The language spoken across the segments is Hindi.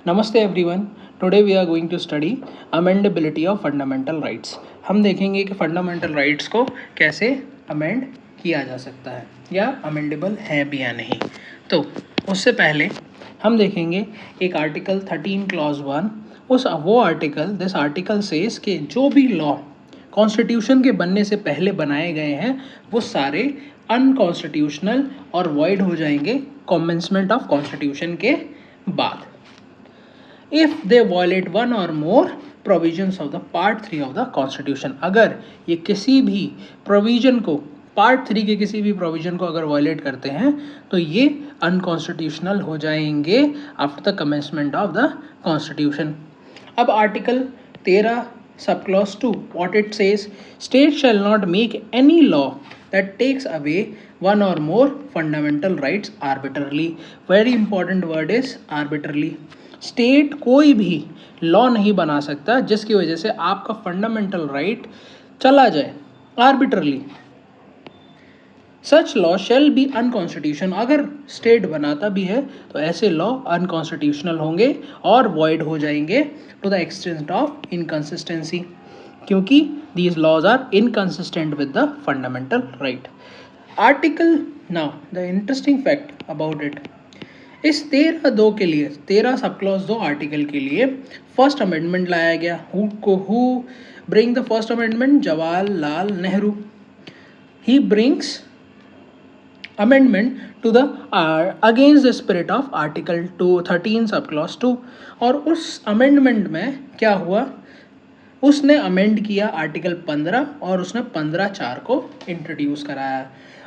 नमस्ते everyone. Today we are going to study amendability of fundamental rights. हम देखेंगे कि फंडामेंटल राइट्स को कैसे अमेंड किया जा सकता है या अमेंडेबल है भी या नहीं। तो उससे पहले हम देखेंगे एक article 13 clause 1। This article says कि जो भी लॉ कॉन्स्टिट्यूशन के बनने से पहले बनाए गए हैं वो सारे अनकॉन्स्टिट्यूशनल और वॉइड हो जाएंगे कमेंसमेंट ऑफ कॉन्स्टिट्यूशन के बाद if they violate one or more provisions of the part 3 of the constitution। अगर ये किसी भी प्रोविजन को पार्ट 3 के किसी भी प्रोविजन को अगर वायलेट करते हैं तो ये अनकॉन्स्टिट्यूशनल हो जाएंगे after the commencement of the constitution. अब article 13 sub clause 2 what it says, state shall not make any law that takes away one or more fundamental rights arbitrarily। very important word is arbitrarily। State कोई भी लॉ नहीं बना सकता जिसकी वजह से आपका फंडामेंटल राइट चला जाए arbitrarily. Such law shall be unconstitution. अगर स्टेट बनाता भी है तो ऐसे लॉ अनकॉन्स्टिट्यूशनल होंगे और वॉइड हो जाएंगे to the extent of inconsistency, क्योंकि these laws are inconsistent with the fundamental right। article now the interesting fact about it, इस 13(2) के लिए 13 सब क्लॉज 2 आर्टिकल के लिए फर्स्ट अमेंडमेंट लाया गया। Who bring the first amendment? Jawaharlal Nehru. He brings amendment to the against the spirit of article 13 sub clause 2। और उस अमेंडमेंट में क्या हुआ, उसने अमेंड किया आर्टिकल 15 और उसने 15(4) को इंट्रोड्यूस कराया।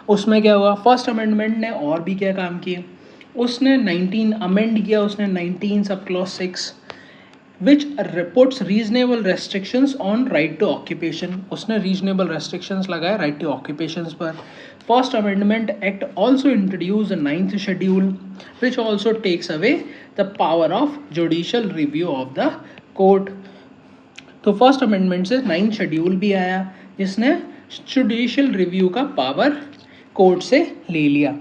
उसमें क्या हुआ, फर्स्ट अमेंडमेंट ने और भी क्या काम किए, उसने 19 अमेंड किया, उसने 19 sub clause 6 which reports reasonable restrictions on right to occupation. उसने रीजनेबल रेस्ट्रिक्शंस लगाए राइट टू ऑक्यूपेशंस पर। First amendment act also introduce the 9th schedule which also takes away the power of judicial review of the court. तो फर्स्ट अमेंडमेंट से 9th शेड्यूल भी आया जिसने जुडिशियल रिव्यू का पावर कोर्ट से ले लिया।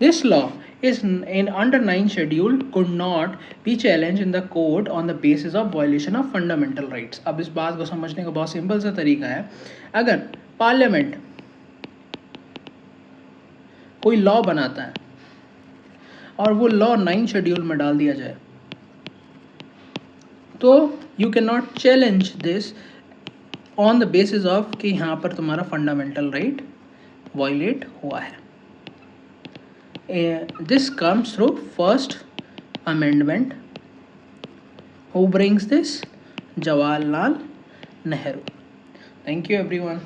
This law is in under 9th schedule could not be challenged in the court on the basis of violation of fundamental rights। अब इस बात को समझने का बहुत सिंपल सा तरीका है, अगर पार्लियामेंट कोई लॉ बनाता है और वो लॉ 9th शेड्यूल में डाल दिया जाए तो you can not challenge this on the basis of कि यहाँ पर तुम्हारा फंडामेंटल राइट वायलेट हुआ है। This comes through first amendment. Who brings this? Jawaharlal Nehru। Thank you everyone।